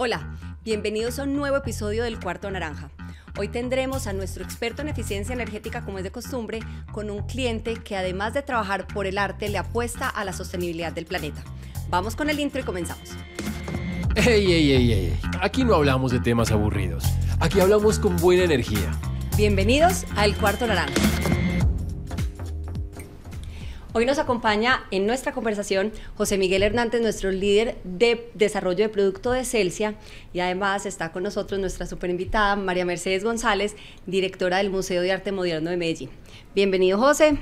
Hola, bienvenidos a un nuevo episodio del Cuarto Naranja. Hoy tendremos a nuestro experto en eficiencia energética, como es de costumbre, con un cliente que además de trabajar por el arte, le apuesta a la sostenibilidad del planeta. Vamos con el intro y comenzamos. ¡Ey! Aquí no hablamos de temas aburridos. Aquí hablamos con buena energía. Bienvenidos a El Cuarto Naranja. Hoy nos acompaña en nuestra conversación José Miguel Hernández, nuestro líder de desarrollo de producto de Celsia, y además está con nosotros nuestra super invitada María Mercedes González, directora del Museo de Arte Moderno de Medellín. Bienvenido, José.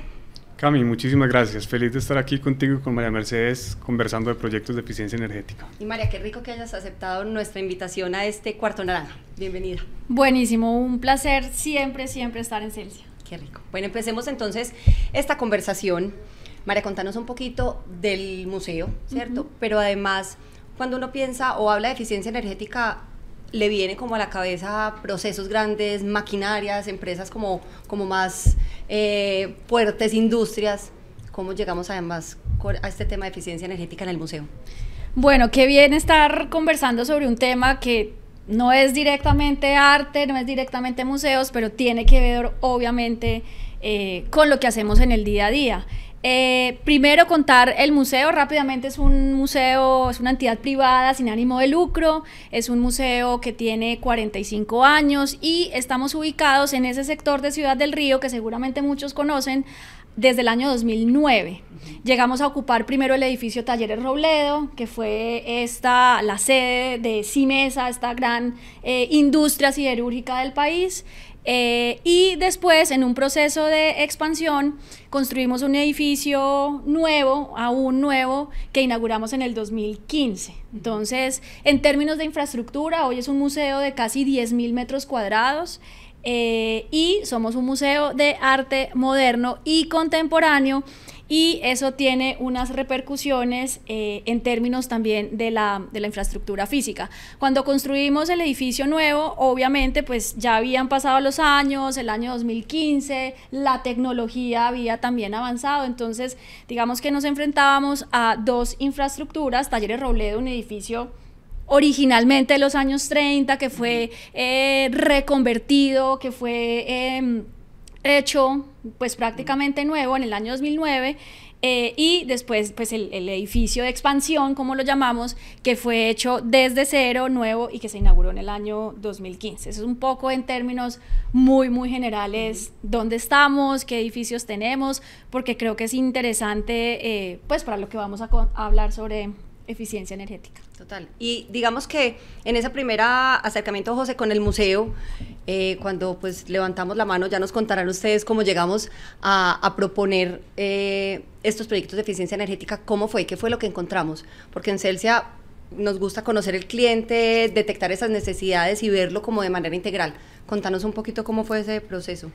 Cami, muchísimas gracias. Feliz de estar aquí contigo y con María Mercedes conversando de proyectos de eficiencia energética. Y María, qué rico que hayas aceptado nuestra invitación a este Cuarto Naranja. Bienvenida. Buenísimo, un placer siempre estar en Celsia. Qué rico. Bueno, empecemos entonces esta conversación. María, contanos un poquito del museo, ¿cierto? Pero además, cuando uno piensa o habla de eficiencia energética, le viene como a la cabeza procesos grandes, maquinarias, empresas como más fuertes, industrias. ¿Cómo llegamos además a este tema de eficiencia energética en el museo? Bueno, qué bien estar conversando sobre un tema que no es directamente arte, no es directamente museos, pero tiene que ver obviamente con lo que hacemos en el día a día. Primero contar el museo rápidamente. Es un museo, es una entidad privada sin ánimo de lucro, es un museo que tiene 45 años y estamos ubicados en ese sector de Ciudad del Río que seguramente muchos conocen desde el año 2009. Llegamos a ocupar primero el edificio Talleres Robledo, que fue la sede de Simesa, esta gran industria siderúrgica del país. Y después, en un proceso de expansión, construimos un edificio nuevo, aún nuevo, que inauguramos en el 2015. Entonces, en términos de infraestructura, hoy es un museo de casi 10.000 metros cuadrados y somos un museo de arte moderno y contemporáneo, y eso tiene unas repercusiones en términos también de la infraestructura física. Cuando construimos el edificio nuevo, obviamente pues ya habían pasado los años, el año 2015, la tecnología había también avanzado, entonces digamos que nos enfrentábamos a dos infraestructuras. Talleres Robledo, un edificio originalmente de los años 30, que fue reconvertido, que fue hecho pues prácticamente nuevo en el año 2009, y después pues el edificio de expansión, como lo llamamos, que fue hecho desde cero, nuevo, y que se inauguró en el año 2015. Eso es un poco en términos muy generales dónde estamos, qué edificios tenemos, porque creo que es interesante pues para lo que vamos a hablar sobre eficiencia energética. Total. Y digamos que en ese primer acercamiento, José, con el museo, cuando pues levantamos la mano, ya nos contarán ustedes cómo llegamos a proponer estos proyectos de eficiencia energética. ¿Cómo fue? ¿Qué fue lo que encontramos? Porque en Celsia nos gusta conocer el cliente, detectar esas necesidades y verlo como de manera integral. Contanos un poquito cómo fue ese proceso.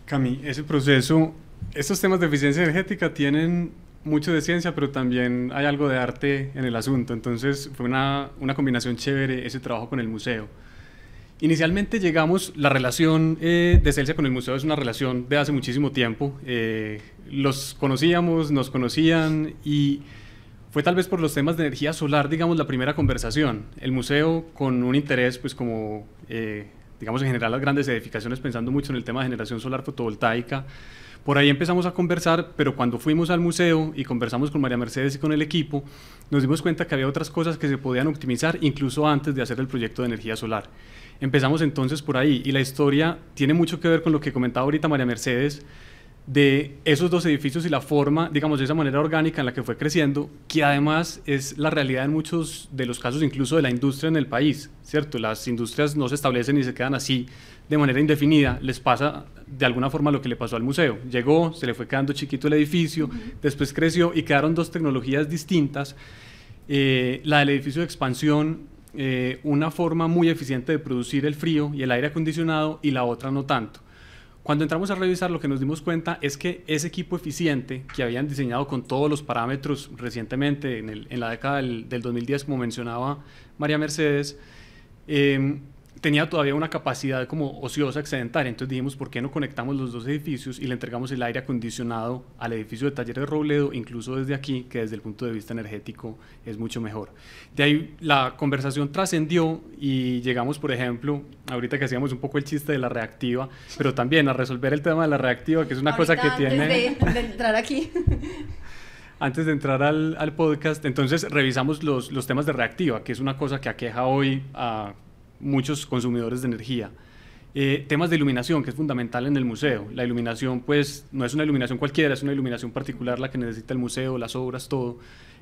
Cami, ese proceso, estos temas de eficiencia energética tienen mucho de ciencia, pero también hay algo de arte en el asunto. Entonces fue una combinación chévere ese trabajo con el museo. Inicialmente la relación de Celsia con el museo es una relación de hace muchísimo tiempo. Los conocíamos, nos conocían, y fue tal vez por los temas de energía solar, digamos, la primera conversación. El museo, con un interés, pues como, digamos, en general las grandes edificaciones, pensando mucho en el tema de generación solar fotovoltaica. Por ahí empezamos a conversar, pero cuando fuimos al museo y conversamos con María Mercedes y con el equipo, nos dimos cuenta que había otras cosas que se podían optimizar incluso antes de hacer el proyecto de energía solar. Empezamos entonces por ahí, y la historia tiene mucho que ver con lo que comentaba ahorita María Mercedes, de esos dos edificios y la forma, digamos, de esa manera orgánica en la que fue creciendo, que además es la realidad en muchos de los casos incluso de la industria en el país, ¿cierto? Las industrias no se establecen y se quedan así de manera indefinida. Les pasa de alguna forma lo que le pasó al museo. Llegó, se le fue quedando chiquito el edificio, después creció y quedaron dos tecnologías distintas. La del edificio de expansión, una forma muy eficiente de producir el frío y el aire acondicionado, y la otra no tanto. Cuando entramos a revisar, lo que nos dimos cuenta es que ese equipo eficiente que habían diseñado con todos los parámetros recientemente en la década del 2010, como mencionaba María Mercedes, tenía todavía una capacidad como ociosa, excedentaria. Entonces dijimos, ¿por qué no conectamos los dos edificios y le entregamos el aire acondicionado al edificio de Talleres Robledo, incluso desde aquí, que desde el punto de vista energético es mucho mejor? De ahí la conversación trascendió y llegamos, por ejemplo, ahorita que hacíamos un poco el chiste de la reactiva, pero también a resolver el tema de la reactiva, que es una ahorita, cosa que tiene... Antes de entrar aquí... Antes de entrar al podcast, entonces revisamos los temas de reactiva, que es una cosa que aqueja hoy a muchos consumidores de energía. Temas de iluminación, que es fundamental en el museo. La iluminación, pues, no es una iluminación cualquiera, es una iluminación particular la que necesita el museo, las obras, todo.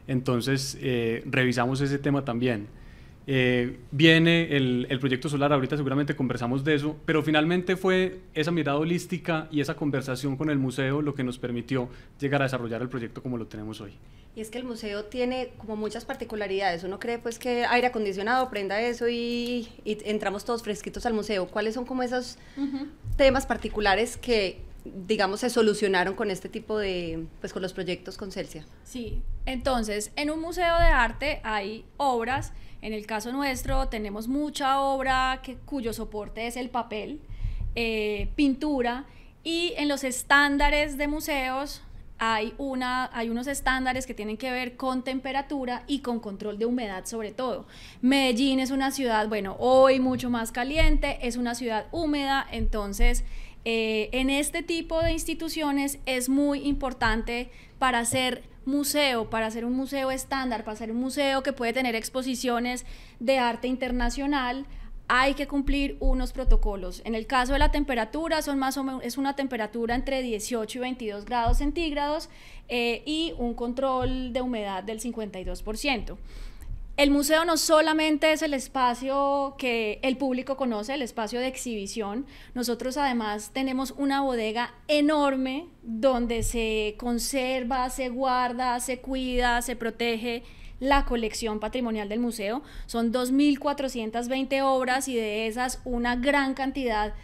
Entonces, revisamos ese tema también. Viene el proyecto solar, ahorita seguramente conversamos de eso, pero finalmente fue esa mirada holística y esa conversación con el museo lo que nos permitió llegar a desarrollar el proyecto como lo tenemos hoy. Y es que el museo tiene como muchas particularidades. Uno cree pues que aire acondicionado, prenda eso y entramos todos fresquitos al museo. ¿Cuáles son como esos temas particulares que, digamos, se solucionaron con este tipo de, pues con los proyectos con Celsia? Sí, entonces en un museo de arte hay obras. En el caso nuestro tenemos mucha obra cuyo soporte es el papel, pintura, y en los estándares de museos hay unos estándares que tienen que ver con temperatura y con control de humedad sobre todo. Medellín es una ciudad, bueno, hoy mucho más caliente, es una ciudad húmeda, entonces en este tipo de instituciones es muy importante para hacer museo, para hacer un museo estándar, para hacer un museo que puede tener exposiciones de arte internacional, hay que cumplir unos protocolos. En el caso de la temperatura, son más o menos, es una temperatura entre 18 y 22 grados centígrados y un control de humedad del 52%. El museo no solamente es el espacio que el público conoce, el espacio de exhibición. Nosotros además tenemos una bodega enorme donde se conserva, se guarda, se cuida, se protege la colección patrimonial del museo. Son 2.420 obras y de esas una gran cantidad,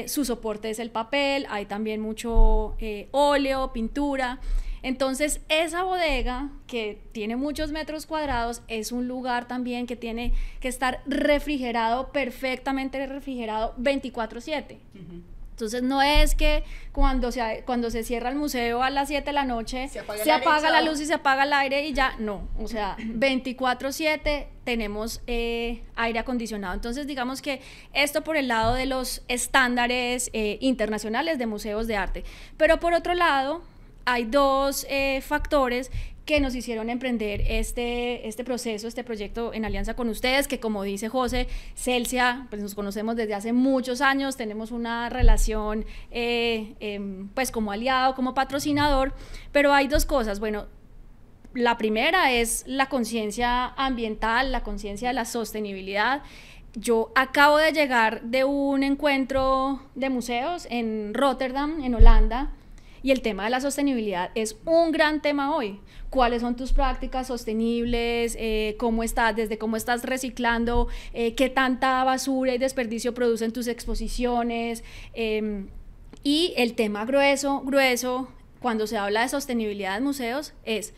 su soporte es el papel, hay también mucho óleo, pintura. Entonces esa bodega, que tiene muchos metros cuadrados, es un lugar también que tiene que estar refrigerado, perfectamente refrigerado 24/7. Entonces no es que cuando se cierra el museo a las 7 de la noche se apaga la luz y se apaga el aire y ya, no, o sea, 24/7 tenemos aire acondicionado. Entonces digamos que esto por el lado de los estándares internacionales de museos de arte, pero por otro lado hay dos factores que nos hicieron emprender este proceso, este proyecto en alianza con ustedes, que como dice José, Celsia, pues nos conocemos desde hace muchos años, tenemos una relación pues como aliado, como patrocinador, pero hay dos cosas. Bueno, la primera es la conciencia ambiental, la conciencia de la sostenibilidad. Yo acabo de llegar de un encuentro de museos en Rotterdam, en Holanda, y el tema de la sostenibilidad es un gran tema hoy. ¿Cuáles son tus prácticas sostenibles? ¿Cómo estás reciclando? ¿Qué tanta basura y desperdicio producen tus exposiciones? Y el tema grueso, cuando se habla de sostenibilidad en museos, es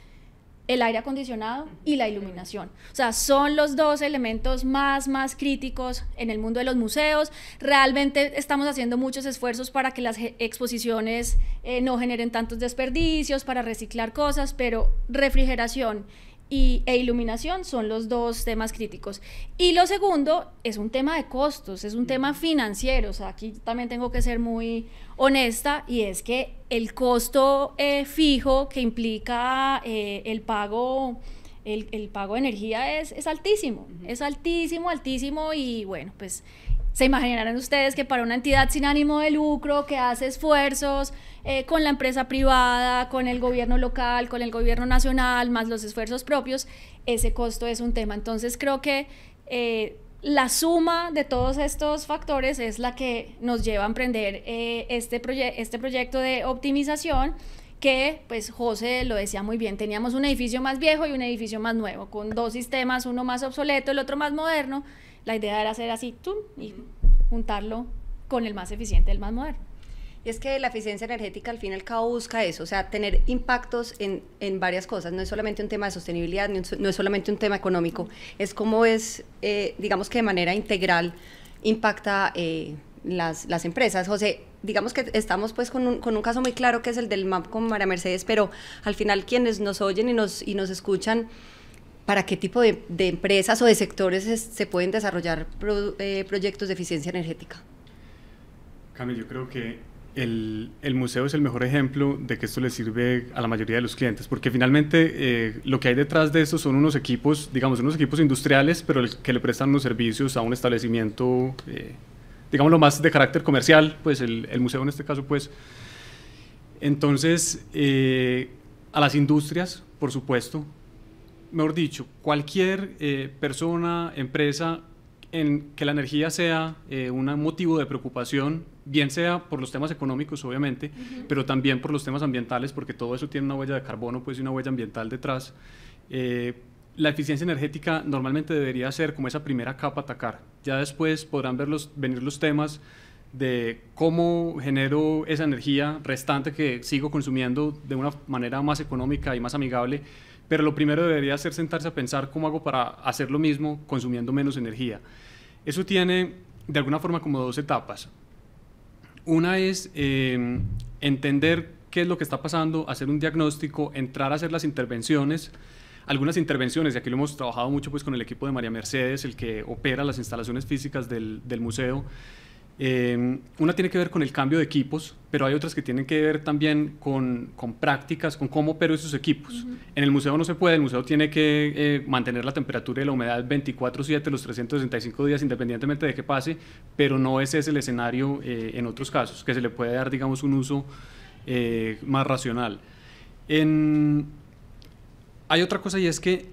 el aire acondicionado y la iluminación. O sea, son los dos elementos más críticos en el mundo de los museos. Realmente estamos haciendo muchos esfuerzos para que las exposiciones no generen tantos desperdicios, para reciclar cosas, pero refrigeración e iluminación son los dos temas críticos. Y lo segundo es un tema de costos, es un tema financiero. O sea, aquí también tengo que ser muy honesta, y es que el costo fijo que implica el pago de energía es altísimo, es altísimo, y bueno, pues se imaginarán ustedes que para una entidad sin ánimo de lucro que hace esfuerzos con la empresa privada, con el gobierno local, con el gobierno nacional, más los esfuerzos propios, ese costo es un tema. Entonces creo que la suma de todos estos factores es la que nos lleva a emprender este proyecto de optimización, que pues José lo decía muy bien, teníamos un edificio más viejo y un edificio más nuevo, con dos sistemas, uno más obsoleto, el otro más moderno. La idea era hacer así, ¡tum!, y juntarlo con el más eficiente, el más moderno. Y es que la eficiencia energética al fin y al cabo busca eso, o sea, tener impactos en varias cosas. No es solamente un tema de sostenibilidad, no es solamente un tema económico, es como es, digamos que de manera integral, impacta las empresas. José, digamos que estamos pues con un caso muy claro que es el del MAP con María Mercedes, pero al final quienes nos oyen y nos escuchan, ¿para qué tipo de empresas o de sectores se pueden desarrollar proyectos de eficiencia energética? Cami, yo creo que el museo es el mejor ejemplo de que esto le sirve a la mayoría de los clientes, porque finalmente lo que hay detrás de esto son unos equipos, digamos, unos equipos industriales, pero que le prestan unos servicios a un establecimiento, digámoslo más de carácter comercial, pues el museo en este caso, pues. Entonces, a las industrias, por supuesto, mejor dicho, cualquier persona, empresa, en que la energía sea un motivo de preocupación, bien sea por los temas económicos, obviamente, pero también por los temas ambientales, porque todo eso tiene una huella de carbono, pues, y una huella ambiental detrás. La eficiencia energética normalmente debería ser como esa primera capa a atacar. Ya después podrán venir los temas de cómo genero esa energía restante que sigo consumiendo de una manera más económica y más amigable, pero lo primero debería ser sentarse a pensar cómo hago para hacer lo mismo consumiendo menos energía. Eso tiene de alguna forma como dos etapas. Una es entender qué es lo que está pasando, hacer un diagnóstico, entrar a hacer las intervenciones. Algunas intervenciones, y aquí lo hemos trabajado mucho pues, con el equipo de María Mercedes, el que opera las instalaciones físicas del museo. Una tiene que ver con el cambio de equipos, pero hay otras que tienen que ver también con prácticas, con cómo opero esos equipos. En el museo no se puede, el museo tiene que mantener la temperatura y la humedad 24/7 los 365 días independientemente de qué pase, pero no ese es el escenario en otros casos, que se le puede dar, digamos, un uso más racional. Hay otra cosa y es que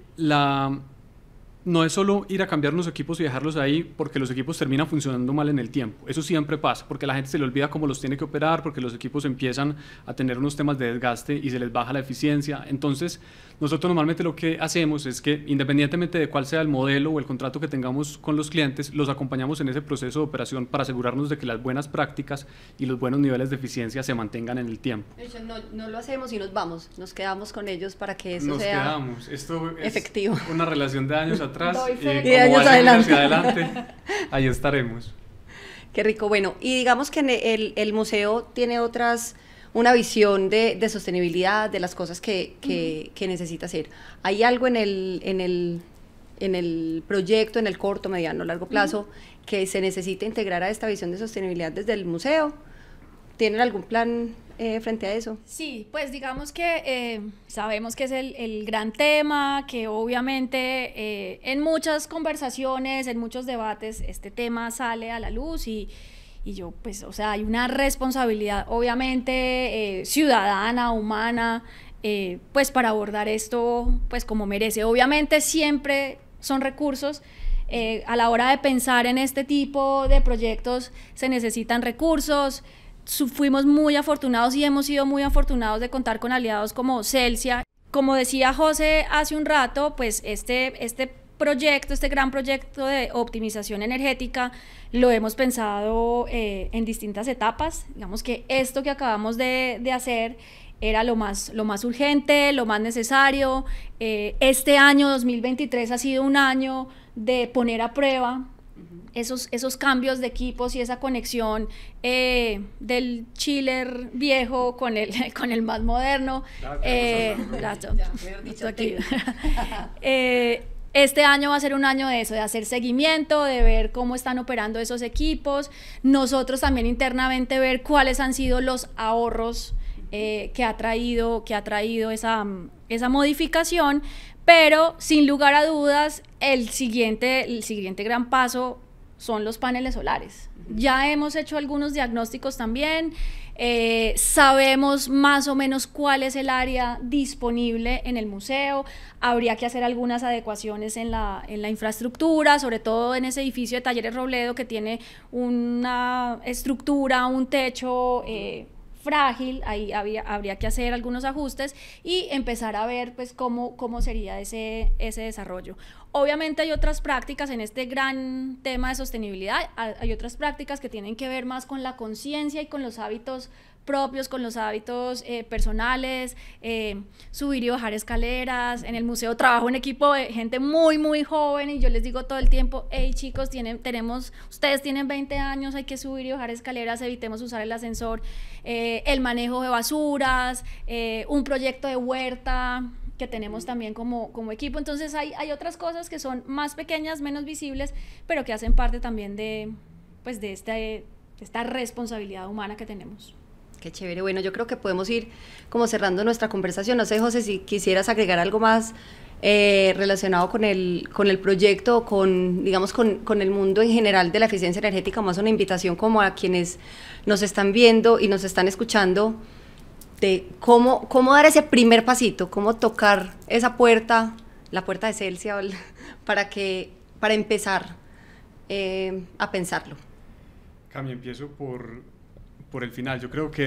no es solo ir a cambiar los equipos y dejarlos ahí porque los equipos terminan funcionando mal en el tiempo. Eso siempre pasa, porque la gente se le olvida cómo los tiene que operar, porque los equipos empiezan a tener unos temas de desgaste y se les baja la eficiencia. Entonces, nosotros normalmente lo que hacemos es que, independientemente de cuál sea el modelo o el contrato que tengamos con los clientes, los acompañamos en ese proceso de operación para asegurarnos de que las buenas prácticas y los buenos niveles de eficiencia se mantengan en el tiempo. De hecho, no lo hacemos y nos vamos, nos quedamos con ellos para que eso sea Esto es efectivo. Una relación de años atrás y de años adelante. Hacia adelante, ahí estaremos. Qué rico. Bueno, y digamos que el museo tiene una visión de sostenibilidad, de las cosas que necesita hacer. ¿Hay algo en el proyecto, en el corto, mediano, largo plazo, que se necesita integrar a esta visión de sostenibilidad desde el museo? ¿Tienen algún plan frente a eso? Sí, pues digamos que sabemos que es el gran tema, que obviamente en muchas conversaciones, en muchos debates, este tema sale a la luz y yo, pues, o sea, hay una responsabilidad obviamente ciudadana, humana, pues para abordar esto, pues como merece. Obviamente siempre son recursos. A la hora de pensar en este tipo de proyectos se necesitan recursos. Fuimos muy afortunados y hemos sido muy afortunados de contar con aliados como Celsia. Como decía José hace un rato, pues este proyecto, este gran proyecto de optimización energética, lo hemos pensado en distintas etapas. Digamos que esto que acabamos de hacer era lo más urgente, lo más necesario. Este año 2023 ha sido un año de poner a prueba esos cambios de equipos y esa conexión del chiller viejo con el más moderno. Este año va a ser un año de eso, de hacer seguimiento, de ver cómo están operando esos equipos. Nosotros también internamente ver cuáles han sido los ahorros que ha traído esa modificación, pero sin lugar a dudas el siguiente gran paso son los paneles solares. Ya hemos hecho algunos diagnósticos también, sabemos más o menos cuál es el área disponible en el museo. Habría que hacer algunas adecuaciones en la infraestructura, sobre todo en ese edificio de Talleres Robledo que tiene una estructura, un techo frágil. Ahí habría que hacer algunos ajustes y empezar a ver pues cómo sería ese desarrollo. Obviamente hay otras prácticas en este gran tema de sostenibilidad, hay otras prácticas que tienen que ver más con la conciencia y con los hábitos propios con los hábitos personales, subir y bajar escaleras. En el museo trabajo en equipo de gente muy, muy joven y yo les digo todo el tiempo, hey chicos, ustedes tienen 20 años, hay que subir y bajar escaleras, evitemos usar el ascensor, el manejo de basuras, un proyecto de huerta que tenemos también como equipo. Entonces hay otras cosas que son más pequeñas, menos visibles, pero que hacen parte también de esta responsabilidad humana que tenemos. Qué chévere. Bueno, yo creo que podemos ir como cerrando nuestra conversación. No sé, José, si quisieras agregar algo más relacionado con el proyecto, digamos, con el mundo en general de la eficiencia energética, más una invitación como a quienes nos están viendo y nos están escuchando, de cómo dar ese primer pasito, cómo tocar esa puerta, la puerta de Celsia, para empezar a pensarlo. Cami, empiezo por el final. Yo creo que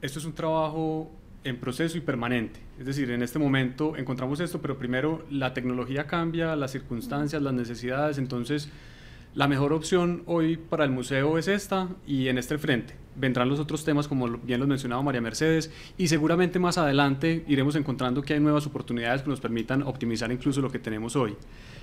esto es un trabajo en proceso y permanente. Es decir, en este momento encontramos esto, pero primero la tecnología cambia, las circunstancias, las necesidades, entonces la mejor opción hoy para el museo es esta y en este frente. Vendrán los otros temas, como bien los mencionaba María Mercedes, y seguramente más adelante iremos encontrando que hay nuevas oportunidades que nos permitan optimizar incluso lo que tenemos hoy.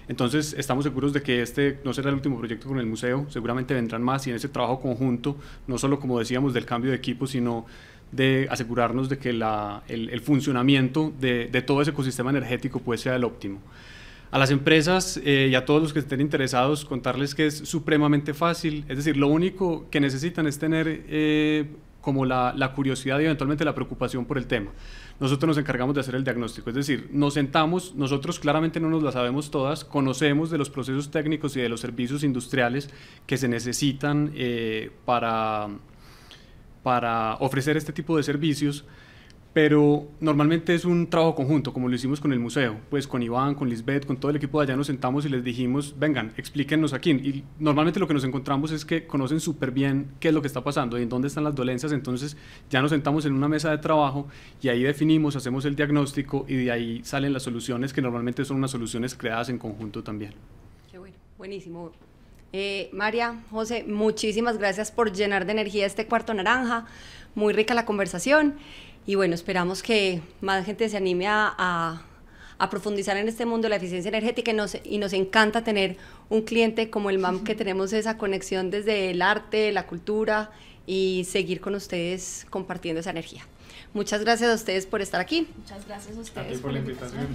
Entonces estamos seguros de que este no será el último proyecto con el museo, seguramente vendrán más, y en ese trabajo conjunto, no solo como decíamos del cambio de equipo, sino de asegurarnos de que el funcionamiento de todo ese ecosistema energético pues sea el óptimo. A las empresas y a todos los que estén interesados, contarles que es supremamente fácil, es decir, lo único que necesitan es tener como la curiosidad y eventualmente la preocupación por el tema. Nosotros nos encargamos de hacer el diagnóstico, es decir, nos sentamos, nosotros claramente no nos las sabemos todas, conocemos de los procesos técnicos y de los servicios industriales que se necesitan para ofrecer este tipo de servicios, pero normalmente es un trabajo conjunto, como lo hicimos con el museo, pues con Iván, con Lisbeth, con todo el equipo de allá nos sentamos y les dijimos, vengan, explíquenos aquí, y normalmente lo que nos encontramos es que conocen súper bien qué es lo que está pasando y en dónde están las dolencias, entonces ya nos sentamos en una mesa de trabajo y ahí definimos, hacemos el diagnóstico y de ahí salen las soluciones, que normalmente son unas soluciones creadas en conjunto también. Qué bueno, buenísimo. María, José, muchísimas gracias por llenar de energía este cuarto naranja, muy rica la conversación. Y bueno, esperamos que más gente se anime a profundizar en este mundo de la eficiencia energética y nos encanta tener un cliente como el MAM, que tenemos esa conexión desde el arte, la cultura y seguir con ustedes compartiendo esa energía. Muchas gracias a ustedes por estar aquí. Muchas gracias a ustedes. A ti por la invitación.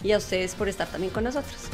Y a ustedes por estar también con nosotros.